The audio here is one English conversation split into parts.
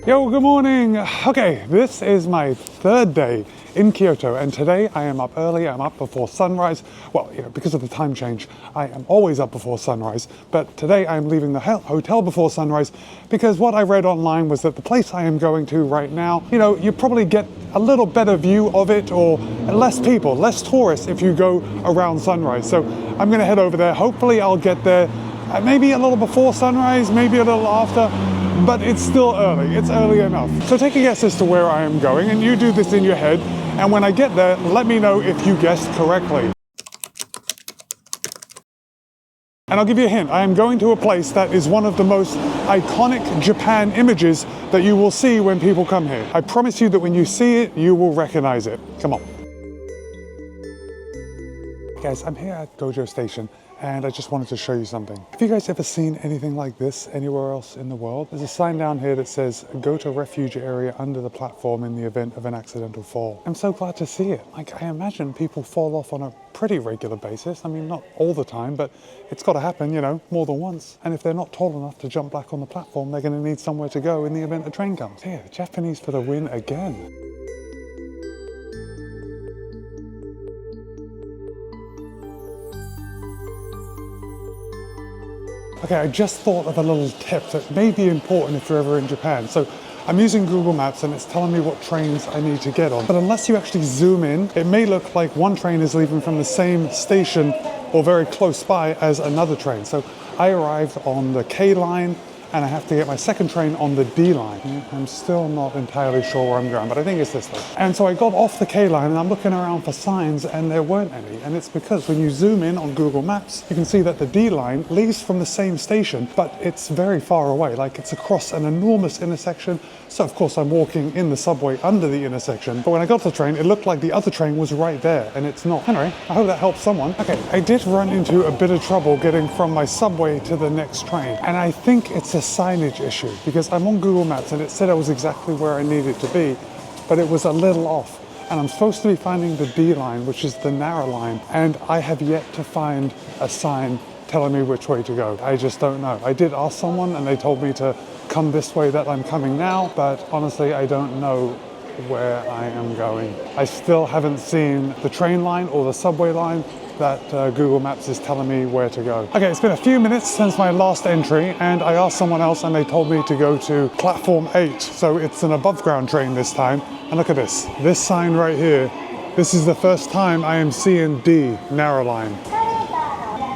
Yo, good morning. Okay, this is my third day in Kyoto, and today I am up early. I'm up before sunrise. Well, because of the time change, I am always up before sunrise, but today I'm leaving the hotel before sunrise because what I read online was that the place I am going to right now, you probably get a little better view of it, or less people, less tourists if you go around sunrise. So I'm gonna head over there. Hopefully I'll get there maybe a little before sunrise, maybe a little after, but it's still early. It's early enough. So take a guess as to where I am going, and you do this in your head, and when I get there, let me know if you guessed correctly. And I'll give you a hint. I am going to a place that is one of the most iconic Japan images that you will see when people come here. I promise you that when you see it, you will recognize it. Come on. Guys, I'm here at Gojo Station, and I just wanted to show you something. Have you guys ever seen anything like this anywhere else in the world? There's a sign down here that says, go to refuge area under the platform in the event of an accidental fall. I'm so glad to see it. Like, I imagine people fall off on a pretty regular basis. I mean, not all the time, but it's got to happen, more than once. And if they're not tall enough to jump back on the platform, they're going to need somewhere to go in the event a train comes. Yeah, the Japanese for the win again. Okay, I just thought of a little tip that may be important if you're ever in Japan. So I'm using Google Maps and it's telling me what trains I need to get on. But unless you actually zoom in, it may look like one train is leaving from the same station or very close by as another train. So I arrived on the K line and I have to get my second train on the D line. I'm still not entirely sure where I'm going, but I think it's this way. And so I got off the K line and I'm looking around for signs and there weren't any. And it's because when you zoom in on Google Maps, you can see that the D line leaves from the same station, but it's very far away. Like, it's across an enormous intersection. So of course I'm walking in the subway under the intersection. But when I got to the train, it looked like the other train was right there, and it's not. Anyway, I hope that helps someone. Okay, I did run into a bit of trouble getting from my subway to the next train. And I think it's a signage issue, because I'm on Google Maps and it said I was exactly where I needed to be, but it was a little off. And I'm supposed to be finding the D line, which is the narrow line, and I have yet to find a sign telling me which way to go. I just don't know. I did ask someone and they told me to come this way that I'm coming now, but honestly, I don't know where I am going. I still haven't seen the train line or the subway line that Google Maps is telling me where to go. Okay, it's been a few minutes since my last entry, and I asked someone else and they told me to go to platform 8. So it's an above ground train this time. And look at this sign right here. This is the first time I am seeing D, narrow line.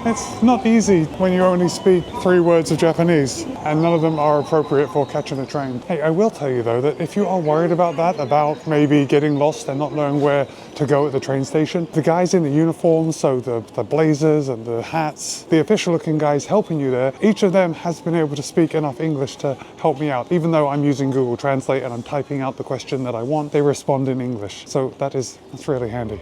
It's not easy when you only speak 3 words of Japanese, and none of them are appropriate for catching a train. Hey, I will tell you though that if you are worried about that, about maybe getting lost and not knowing where to go at the train station, the guys in the uniforms, so the blazers and the hats, the official looking guys helping you there, each of them has been able to speak enough English to help me out. Even though I'm using Google Translate and I'm typing out the question that I want, they respond in English. So that's really handy.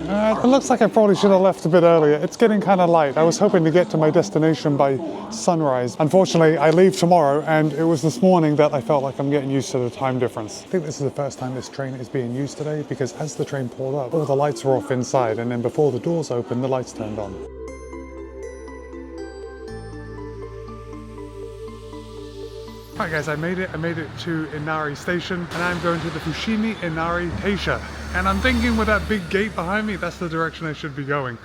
It looks like I probably should have left a bit earlier. It's getting kind of light. I was hoping to get to my destination by sunrise. Unfortunately, I leave tomorrow, and it was this morning that I felt like I'm getting used to the time difference. I think this is the first time this train is being used today, because as the train pulled up, all the lights were off inside, and then before the doors opened, the lights turned on. Alright guys, I made it to Inari Station, and I'm going to the Fushimi Inari Taisha. And I'm thinking with that big gate behind me, that's the direction I should be going.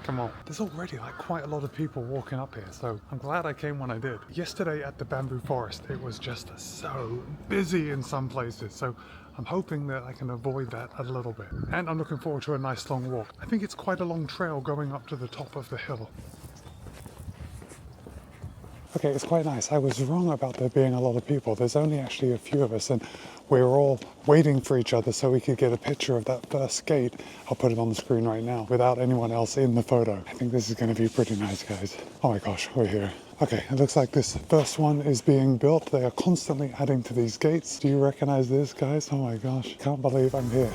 Come on. There's already like quite a lot of people walking up here, so I'm glad I came when I did. Yesterday at the bamboo forest, it was just so busy in some places, so I'm hoping that I can avoid that a little bit. And I'm looking forward to a nice long walk. I think it's quite a long trail going up to the top of the hill. Okay, it's quite nice. I was wrong about there being a lot of people. There's only actually a few of us, and we were all waiting for each other so we could get a picture of that first gate. I'll put it on the screen right now without anyone else in the photo. I think this is going to be pretty nice, guys. Oh my gosh, we're here. Okay, it looks like this first one is being built. They are constantly adding to these gates. Do you recognize this, guys? Oh my gosh, can't believe I'm here.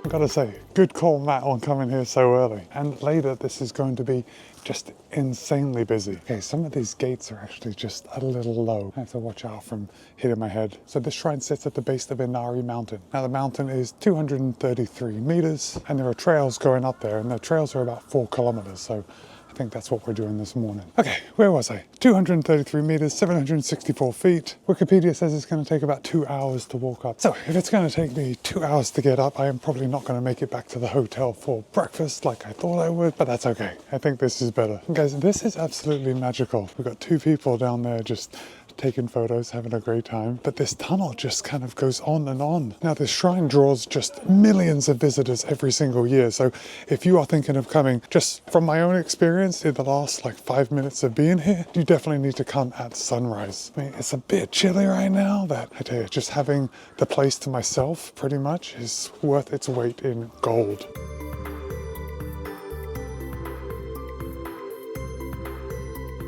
I've got to say, good call, Matt, on coming here so early. And later, this is going to be just insanely busy. Okay, some of these gates are actually just a little low. I have to watch out from hitting my head. So this shrine sits at the base of Inari Mountain. Now the mountain is 233 meters, and there are trails going up there, and the trails are about 4 kilometers. So I think that's what we're doing this morning. Okay, where was I? 233 meters, 764 feet. Wikipedia says it's going to take about 2 hours to walk up. So if it's going to take me 2 hours to get up, I am probably not going to make it back to the hotel for breakfast like I thought I would, but that's okay. I think this is better. And guys, this is absolutely magical. We've got 2 people down there just taking photos, having a great time. But this tunnel just kind of goes on and on. Now, this shrine draws just millions of visitors every single year. So if you are thinking of coming, just from my own experience in the last like 5 minutes of being here, you definitely need to come at sunrise. I mean, it's a bit chilly right now, but I tell you, just having the place to myself pretty much is worth its weight in gold.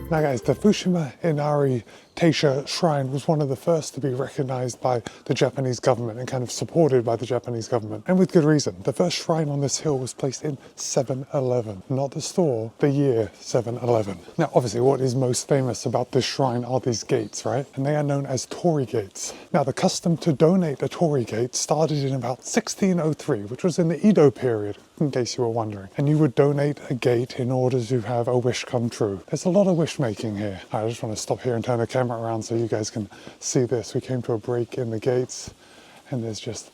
Now guys, the Fushimi Inari Taisha Shrine was one of the first to be recognized by the Japanese government and kind of supported by the Japanese government. And with good reason. The first shrine on this hill was placed in 711, not the store, the year 711. Now obviously what is most famous about this shrine are these gates, right? And they are known as torii gates. Now the custom to donate a torii gate started in about 1603, which was in the Edo period, in case you were wondering. And you would donate a gate in order to have a wish come true. There's a lot of wish making here. I just want to stop here and turn the camera around so you guys can see this. We came to a break in the gates and there's just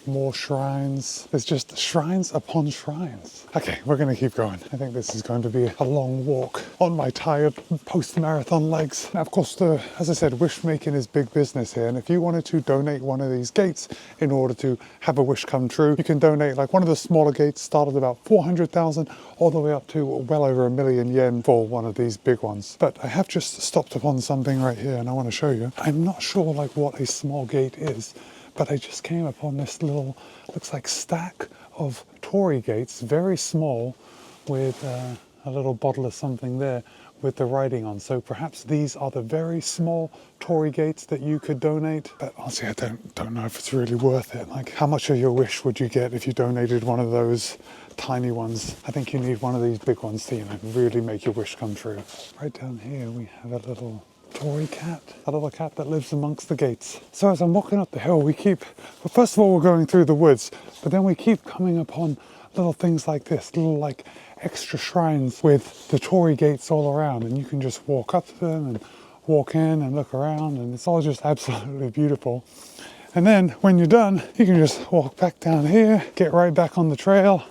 more shrines. There's just shrines upon shrines. Okay, we're going to keep going. I think this is going to be a long walk on my tired post-marathon legs. Now, of course, as I said, wish making is big business here. And if you wanted to donate one of these gates in order to have a wish come true, you can donate like one of the smaller gates started about 400,000 all the way up to well over 1 million yen for one of these big ones. But I have just stopped upon something right here and I want to show you. I'm not sure like what a small gate is, but I just came upon this little, looks like stack of torii gates, very small, with a little bottle of something there with the writing on. So perhaps these are the very small torii gates that you could donate. But honestly, I don't know if it's really worth it. Like, how much of your wish would you get if you donated one of those tiny ones? I think you need one of these big ones to, you know, really make your wish come true. Right down here, we have a little torii cat, a little cat that lives amongst the gates. So as I'm walking up the hill, well, first of all, we're going through the woods, but then we keep coming upon little things like this, little like extra shrines with the torii gates all around, and you can just walk up to them and walk in and look around, and it's all just absolutely beautiful. And then when you're done, you can just walk back down here, get right back on the trail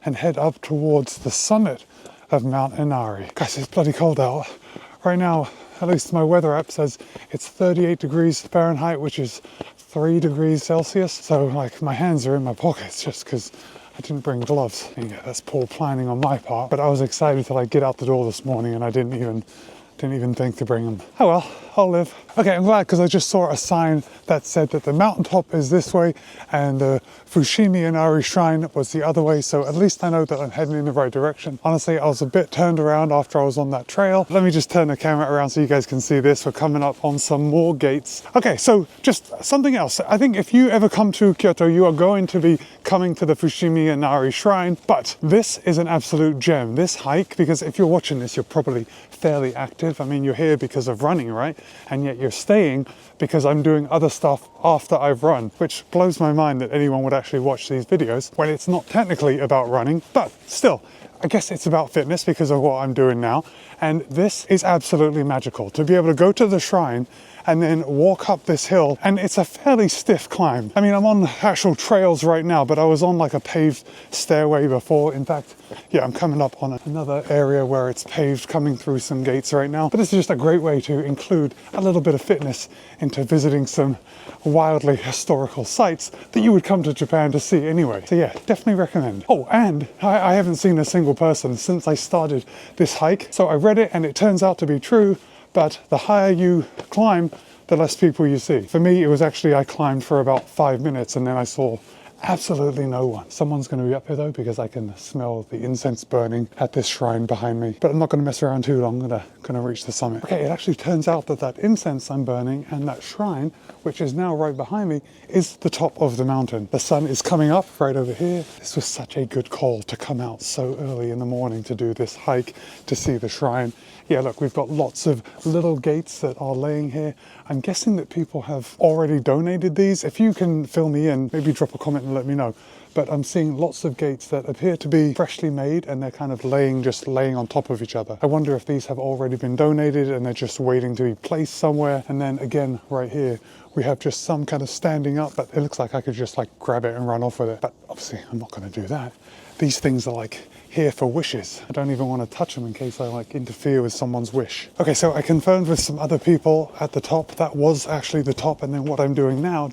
and head up towards the summit of Mount Inari. Guys, it's bloody cold out. Right now, at least my weather app says it's 38 degrees Fahrenheit, which is 3 degrees Celsius. So like my hands are in my pockets just because I didn't bring gloves. And yeah, that's poor planning on my part. But I was excited to like get out the door this morning and I didn't even think to bring them. Oh well, I'll live. Okay, I'm glad because I just saw a sign that said that the mountaintop is this way and the Fushimi Inari Shrine was the other way. So at least I know that I'm heading in the right direction. Honestly, I was a bit turned around after I was on that trail. Let me just turn the camera around so you guys can see this. We're coming up on some more gates. Okay, so just something else. I think if you ever come to Kyoto, you are going to be coming to the Fushimi Inari Shrine, but this is an absolute gem. This hike, because if you're watching this, you're probably fairly active. I mean, you're here because of running, right? And yet you're staying because I'm doing other stuff after I've run, which blows my mind that anyone would actually watch these videos when it's not technically about running, but still, I guess it's about fitness because of what I'm doing now. And this is absolutely magical to be able to go to the shrine and then walk up this hill, and it's a fairly stiff climb. I mean, I'm on actual trails right now, but I was on like a paved stairway before. In fact, yeah, I'm coming up on another area where it's paved, coming through some gates right now. But this is just a great way to include a little bit of fitness into visiting some wildly historical sites that you would come to Japan to see anyway. So yeah, definitely recommend. Oh, and I haven't seen a single person since I started this hike. So I read it and it turns out to be true. But the higher you climb, the less people you see. For me, it was actually, I climbed for about 5 minutes and then I saw absolutely no one. Someone's going to be up here though, because I can smell the incense burning at this shrine behind me. But I'm not going to mess around too long. I'm going to reach the summit. Okay, it actually turns out that that incense I'm burning and that shrine, which is now right behind me, is the top of the mountain. The sun is coming up right over here. This was such a good call to come out so early in the morning to do this hike, to see the shrine. Yeah, look, we've got lots of little gates that are laying here. I'm guessing that people have already donated these. If you can fill me in, maybe drop a comment and let me know. but I'm seeing lots of gates that appear to be freshly made and they're kind of just laying on top of each other. I wonder if these have already been donated and they're just waiting to be placed somewhere. And then again, right here, we have just some kind of standing up, but it looks like I could just like grab it and run off with it. But obviously I'm not going to do that. These things are like here for wishes. I don't even want to touch them in case I like interfere with someone's wish. Okay, so I confirmed with some other people at the top, that was actually the top. And then what I'm doing now,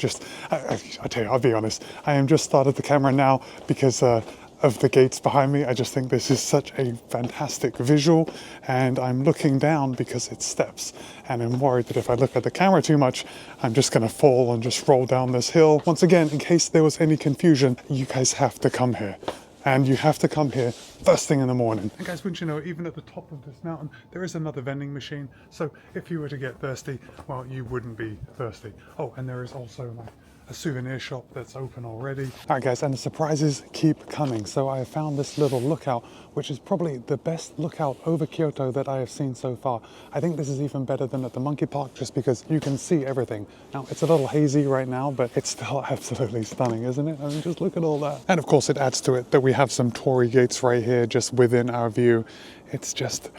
I tell you, I'll be honest, I am just started the camera now because of the gates behind me. I just think this is such a fantastic visual, and I'm looking down because it's steps, and I'm worried that if I look at the camera too much, I'm just gonna fall and just roll down this hill. Once again, in case there was any confusion, you guys have to come here. And you have to come here first thing in the morning. And guys, wouldn't you know, even at the top of this mountain, there is another vending machine. So if you were to get thirsty, well, you wouldn't be thirsty. Oh, and there is also like a souvenir shop that's open already. All right guys, and the surprises keep coming. So I have found this little lookout, which is probably the best lookout over Kyoto that I have seen so far. I think this is even better than at the monkey park just because you can see everything. Now it's a little hazy right now, but it's still absolutely stunning, isn't it? I mean, just look at all that. And of course it adds to it that we have some torii gates right here just within our view. It's just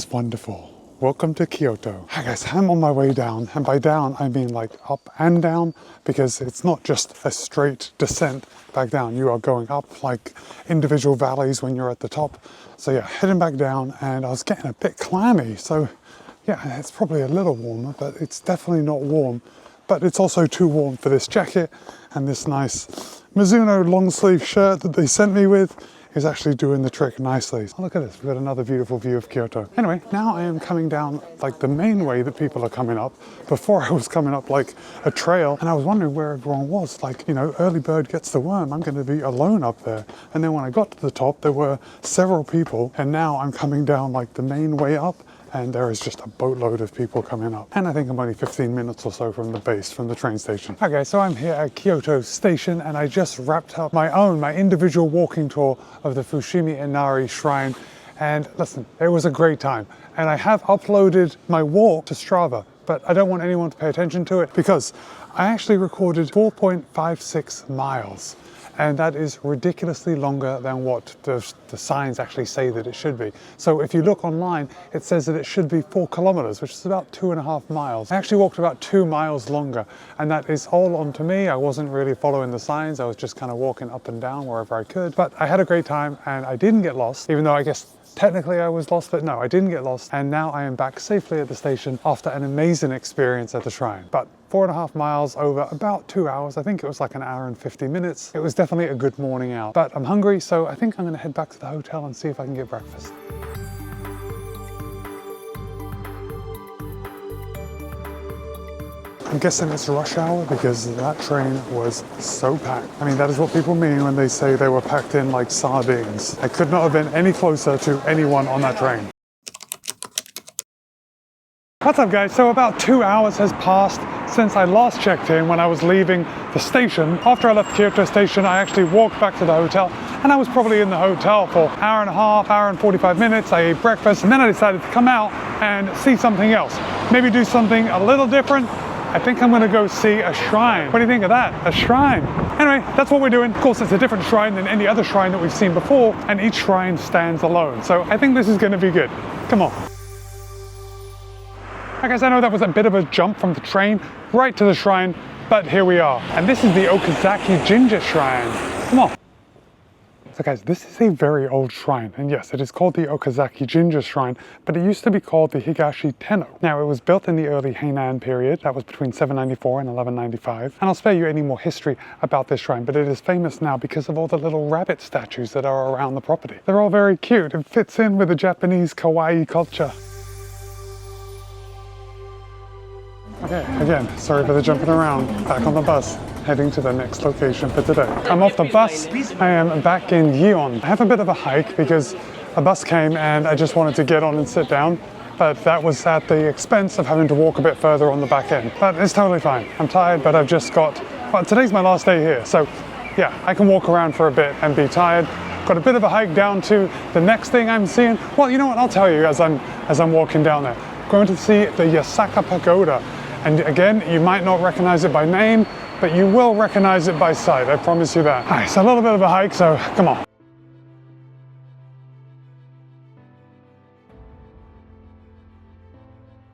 wonderful. Welcome to Kyoto. Hi guys, I'm on my way down, and by down I mean like up and down, because it's not just a straight descent back down. You are going up like individual valleys when you're at the top. So yeah, heading back down, and I was getting a bit clammy. So yeah, it's probably a little warmer, but it's definitely not warm. But it's also too warm for this jacket, and this nice Mizuno long sleeve shirt that they sent me with is actually doing the trick nicely. Oh, look at this, we've got another beautiful view of Kyoto. Anyway, now I am coming down like the main way that people are coming up. Before I was coming up like a trail, and I was wondering where everyone was. Like, you know, early bird gets the worm, I'm gonna be alone up there. And then when I got to the top, there were several people, and now I'm coming down like the main way up, and there is just a boatload of people coming up. And I think I'm only 15 minutes or so from the base, from the train station. Okay, so I'm here at Kyoto Station, and I just wrapped up my individual walking tour of the Fushimi Inari Shrine. And listen, it was a great time. And I have uploaded my walk to Strava, but I don't want anyone to pay attention to it because I actually recorded 4.56 miles. And that is ridiculously longer than what the signs actually say that it should be. So if you look online, it says that it should be 4 kilometers, which is about 2.5 miles. I actually walked about 2 miles longer, and that is all onto me. I wasn't really following the signs. I was just kind of walking up and down wherever I could. But I had a great time, and I didn't get lost, even though I guess technically I was lost, but no, I didn't get lost. And now I am back safely at the station after an amazing experience at the shrine. But 4.5 miles over about 2 hours. I think it was like an hour and 50 minutes. It was definitely a good morning out, but I'm hungry, so I think I'm gonna head back to the hotel and see if I can get breakfast. I'm guessing it's rush hour because that train was so packed. I mean, that is what people mean when they say they were packed in like sardines. I could not have been any closer to anyone on that train. What's up guys? So about 2 hours has passed since I last checked in when I was leaving the station. After I left Kyoto Station, I actually walked back to the hotel, and I was probably in the hotel for an hour and a half, hour and 45 minutes. I ate breakfast, and then I decided to come out and see something else. Maybe do something a little different. I think I'm gonna go see a shrine. What do you think of that? A shrine. Anyway, that's what we're doing. Of course, it's a different shrine than any other shrine that we've seen before, and each shrine stands alone. So I think this is gonna be good. Come on. I guess I know that was a bit of a jump from the train right to the shrine, but here we are. And this is the Okazaki Jinja Shrine. Come on. So guys, this is a very old shrine, and yes, it is called the Okazaki Jinja Shrine, but it used to be called the Higashi Tenno. Now, it was built in the early Heian period, that was between 794 and 1195, and I'll spare you any more history about this shrine, but it is famous now because of all the little rabbit statues that are around the property. They're all very cute. It fits in with the Japanese kawaii culture. Okay, again, sorry for the jumping around. Back on the bus, heading to the next location for today. I'm off the bus. I am back in Gion. I have a bit of a hike because a bus came and I just wanted to get on and sit down, but that was at the expense of having to walk a bit further on the back end. But it's totally fine. I'm tired, but I've just got, well, today's my last day here, so yeah, I can walk around for a bit and be tired. Got a bit of a hike down to the next thing I'm seeing. Well, you know what, I'll tell you as I'm walking down there. I'm going to see the Yasaka Pagoda. And again, you might not recognize it by name, but you will recognize it by sight, I promise you that. All right, it's a little bit of a hike, so come on.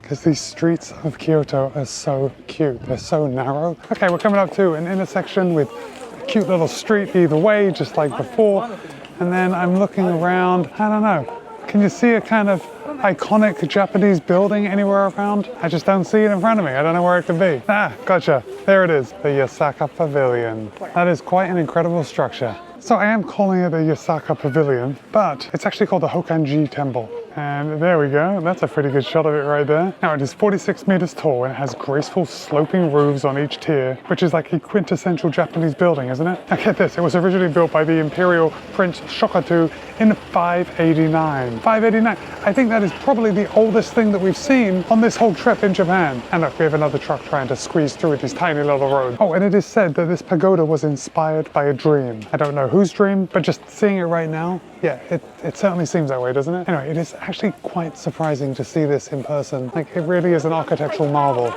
Because these streets of Kyoto are so cute. They're so narrow. Okay, we're coming up to an intersection with a cute little street either way, just like before. And then I'm looking around, I don't know. Can you see a kind of iconic Japanese building anywhere around? I just don't see it in front of me. I don't know where it could be. Ah, gotcha. There it is, the Yasaka Pavilion. That is quite an incredible structure. So I am calling it a Yasaka Pavilion, but it's actually called the Hokanji Temple. And there we go, that's a pretty good shot of it right there. Now it is 46 meters tall and it has graceful sloping roofs on each tier, which is like a quintessential Japanese building, isn't it? Now get this, it was originally built by the Imperial Prince Shokaku in 589. 589, I think that is probably the oldest thing that we've seen on this whole trip in Japan. And look, we have another truck trying to squeeze through these tiny little roads. Oh, and it is said that this pagoda was inspired by a dream. I don't know whose dream, but just seeing it right now, yeah, it certainly seems that way, doesn't it? Anyway, it is actually quite surprising to see this in person. Like, it really is an architectural marvel.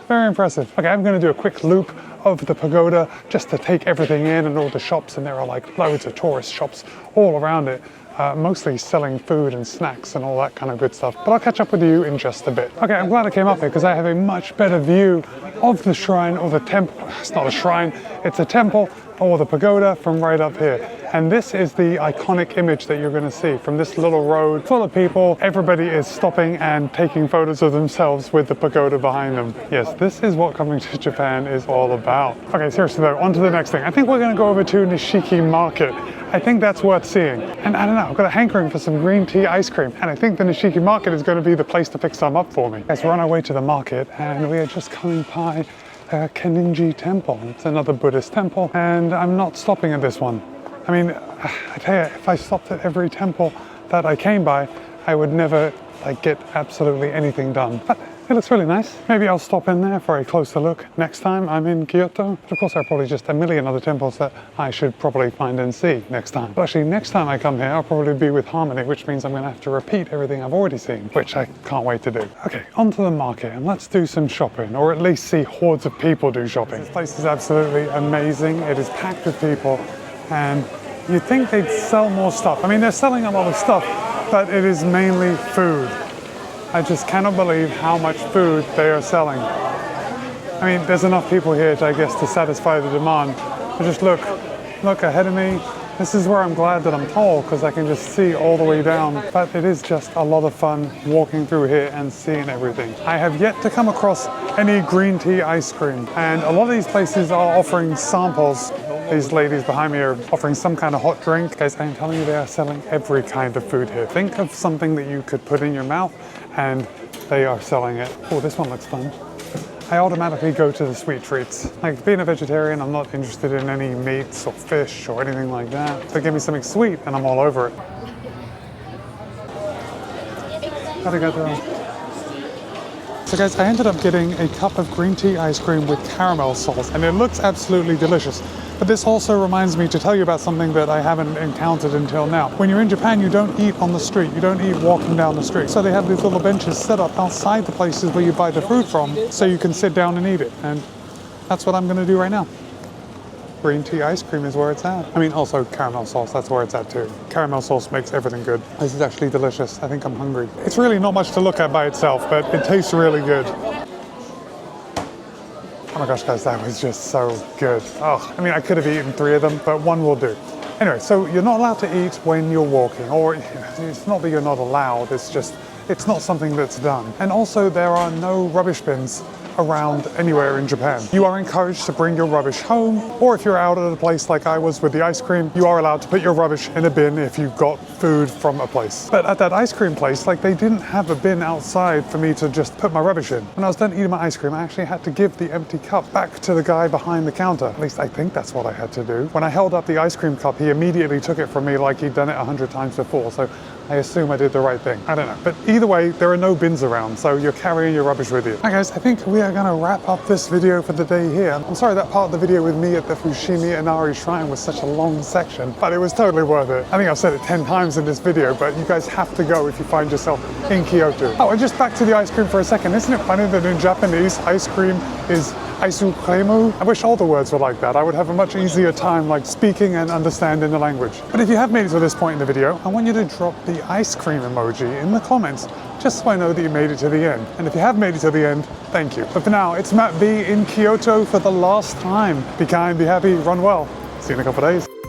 Very impressive. Okay, I'm going to do a quick loop of the pagoda just to take everything in and all the shops, and there are like loads of tourist shops all around it. Mostly selling food and snacks and all that kind of good stuff. But I'll catch up with you in just a bit. Okay, I'm glad I came up here because I have a much better view of the shrine or the temple. It's not a shrine, it's a temple or the pagoda from right up here. And this is the iconic image that you're going to see from this little road full of people. Everybody is stopping and taking photos of themselves with the pagoda behind them. Yes, this is what coming to Japan is all about. Okay, seriously though, on to the next thing. I think we're going to go over to Nishiki Market. I think that's worth seeing. And I don't know, I've got a hankering for some green tea ice cream. And I think the Nishiki Market is going to be the place to pick some up for me. Guys, we're on our way to the market and we are just coming by Kenninji Temple. It's another Buddhist temple and I'm not stopping at this one. I mean, I tell you, if I stopped at every temple that I came by, I would never get absolutely anything done. But it looks really nice. Maybe I'll stop in there for a closer look next time I'm in Kyoto. But of course, there are probably just a million other temples that I should probably find and see next time. But actually, next time I come here, I'll probably be with Harmony, which means I'm going to have to repeat everything I've already seen, which I can't wait to do. Okay, onto the market and let's do some shopping, or at least see hordes of people do shopping. This place is absolutely amazing. It is packed with people and you'd think they'd sell more stuff. I mean, they're selling a lot of stuff, but it is mainly food. I just cannot believe how much food they are selling. I mean, there's enough people here, I guess, to satisfy the demand. But just look ahead of me. This is where I'm glad that I'm tall, because I can just see all the way down. But it is just a lot of fun walking through here and seeing everything. I have yet to come across any green tea ice cream. And a lot of these places are offering samples. These ladies behind me are offering some kind of hot drink. Guys, I'm telling you, they are selling every kind of food here. Think of something that you could put in your mouth and they are selling it. Oh, this one looks fun. I automatically go to the sweet treats. Like, being a vegetarian, I'm not interested in any meats or fish or anything like that. They give me something sweet and I'm all over it. Arigato. So guys, I ended up getting a cup of green tea ice cream with caramel sauce and it looks absolutely delicious. But this also reminds me to tell you about something that I haven't encountered until now. When you're in Japan, you don't eat on the street. You don't eat walking down the street. So they have these little benches set up outside the places where you buy the food from so you can sit down and eat it. And that's what I'm going to do right now. Green tea ice cream is where it's at. I mean, also caramel sauce, that's where it's at too. Caramel sauce makes everything good. This is actually delicious. I think I'm hungry. It's really not much to look at by itself, but it tastes really good. Oh my gosh, guys, that was just so good. Oh, I mean, I could have eaten 3 of them, but 1 will do. Anyway, so you're not allowed to eat when you're walking, or it's not that you're not allowed, it's just, it's not something that's done. And also there are no rubbish bins around anywhere in Japan. You are encouraged to bring your rubbish home, or if you're out at a place like I was with the ice cream, you are allowed to put your rubbish in a bin if you got food from a place. But at that ice cream place, like, they didn't have a bin outside for me to just put my rubbish in. When I was done eating my ice cream, I actually had to give the empty cup back to the guy behind the counter. At least I think that's what I had to do. When I held up the ice cream cup, he immediately took it from me like he'd done it 100 times before. So I assume I did the right thing. I don't know. But either way, there are no bins around, so you're carrying your rubbish with you. Hi guys, I think we are are gonna wrap up this video for the day here. I'm sorry that part of the video with me at the Fushimi Inari Shrine was such a long section, but it was totally worth it. I think I've said it 10 times in this video, but you guys have to go if you find yourself in Kyoto. Oh, and just back to the ice cream for a second. Isn't it funny that in Japanese, ice cream is aisukremu? I wish all the words were like that. I would have a much easier time like speaking and understanding the language. But if you have made it to this point in the video, I want you to drop the ice cream emoji in the comments, just so I know that you made it to the end. And if you have made it to the end, thank you. But for now, it's Matt B in Kyoto for the last time. Be kind, be happy, run well. See you in a couple of days.